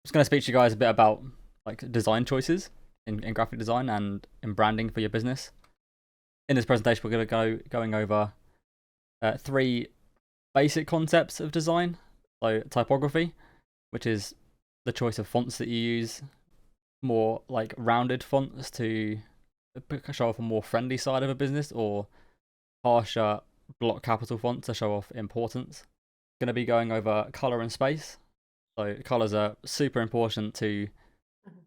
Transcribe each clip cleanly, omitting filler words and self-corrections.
just going to speak to you guys a bit about like design choices in graphic design and in branding for your business. In this presentation, we're going to going over three basic concepts of design. So typography, which is the choice of fonts that you use, more like rounded fonts to show off a more friendly side of a business, or harsher block capital fonts to show off importance. Going to be going over color and space. So colors are super important to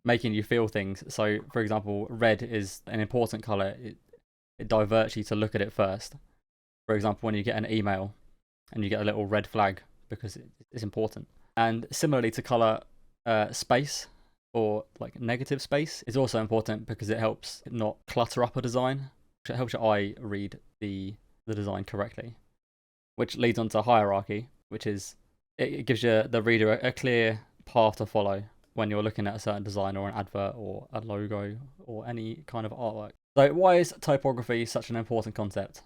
making you feel things. So for example, red is an important color. It diverts you to look at it first. For example, when you get an email and you get a little red flag because it's important. And similarly to color, space or like negative space is also important because it helps not clutter up a design. It helps your eye read the design correctly, which leads on to hierarchy, which is it gives you the reader a clear path to follow when you're looking at a certain design or an advert or a logo or any kind of artwork. So why is typography such an important concept?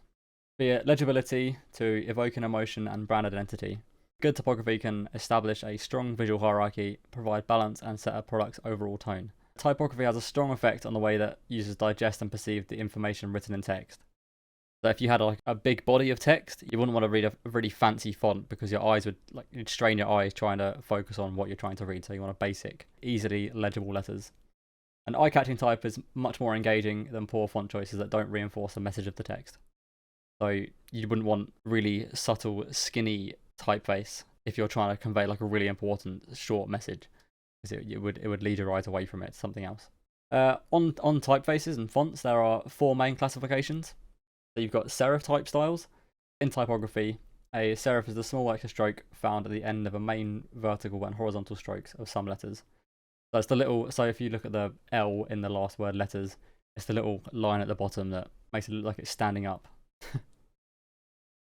Be it legibility to evoke an emotion and brand identity. Good typography can establish a strong visual hierarchy, provide balance, and set a product's overall tone. Typography has a strong effect on the way that users digest and perceive the information written in text. So if you had like a big body of text, you wouldn't want to read a really fancy font because your eyes would you'd strain your eyes trying to focus on what you're trying to read. So you want a basic, easily legible letters. An eye-catching type is much more engaging than poor font choices that don't reinforce the message of the text. So you wouldn't want really subtle, skinny typeface if you're trying to convey like a really important short message, because it would lead your eyes away from it to something else. On typefaces and fonts, there are four main classifications. So you've got serif type styles. In typography, a serif is the small extra stroke found at the end of a main vertical and horizontal strokes of some letters. So it's the little. So if you look at the L in the last word letters, it's the little line at the bottom that makes it look like it's standing up.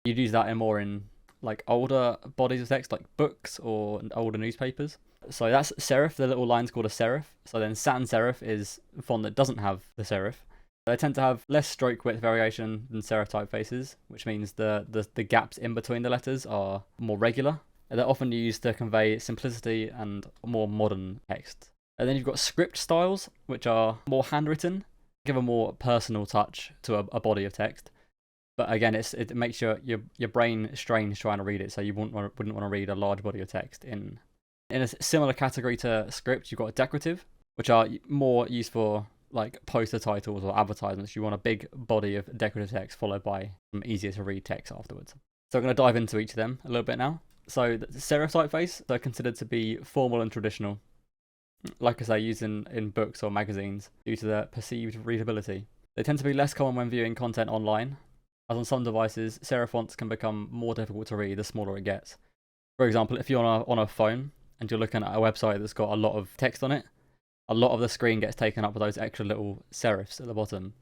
You'd use that in like older bodies of text, like books or older newspapers. So that's serif. The little line's called a serif. So then sans serif is a font that doesn't have the serif. They tend to have less stroke width variation than serif typefaces, which means the gaps in between the letters are more regular. They're often used to convey simplicity and more modern text. And then you've got script styles, which are more handwritten, give a more personal touch to a body of text. But again, it makes your brain strains trying to read it, so you wouldn't want to read a large body of text. In a similar category to script, you've got decorative, which are more used for like poster titles or advertisements. You want a big body of decorative text followed by some easier to read text afterwards. So I'm going to dive into each of them a little bit now. So the serif typeface are considered to be formal and traditional, like I say, used in books or magazines due to their perceived readability. They tend to be less common when viewing content online, as on some devices, serif fonts can become more difficult to read the smaller it gets. For example, if you're on a phone and you're looking at a website that's got a lot of text on it, a lot of the screen gets taken up with those extra little serifs at the bottom,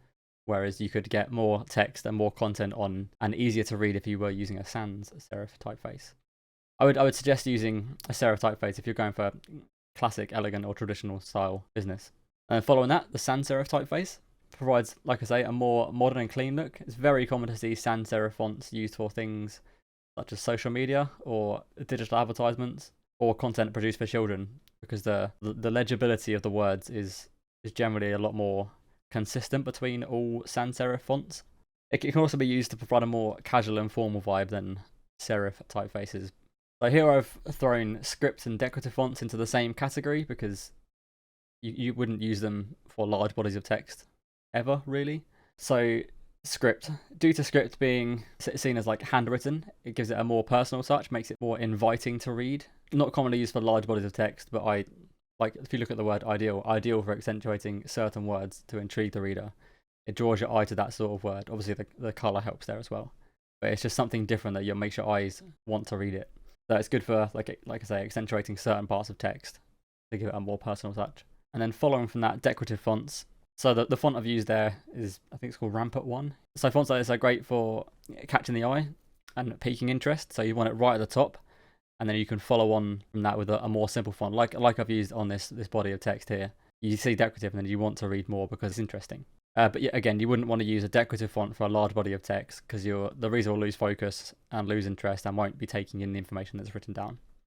whereas you could get more text and more content on and easier to read if you were using a sans serif typeface. I would suggest using a serif typeface if you're going for classic, elegant, or traditional style business. And following that, the sans serif typeface provides, like I say, a more modern and clean look. It's very common to see sans serif fonts used for things such as social media or digital advertisements or content produced for children, because the legibility of the words is generally a lot more consistent between all sans serif fonts. It can also be used to provide a more casual and formal vibe than serif typefaces. So here I've thrown script and decorative fonts into the same category because you wouldn't use them for large bodies of text ever, really. So script, due to script being seen as like handwritten, it gives it a more personal touch, makes it more inviting to read. Not commonly used for large bodies of text, but if you look at the word ideal for accentuating certain words to intrigue the reader. It draws your eye to that sort of word. Obviously the color helps there as well, but it's just something different that makes your eyes want to read it. So it's good for like I say, accentuating certain parts of text to give it a more personal touch. And then following from that, decorative fonts. So the font I've used there is, I think it's called Rampart 1. So fonts like this are great for catching the eye and piquing interest. So you want it right at the top, and then you can follow on from that with a more simple font, like I've used on this body of text here. You see decorative, and then you want to read more because it's interesting. But yeah, again, you wouldn't want to use a decorative font for a large body of text because the reader will lose focus and lose interest and won't be taking in the information that's written down.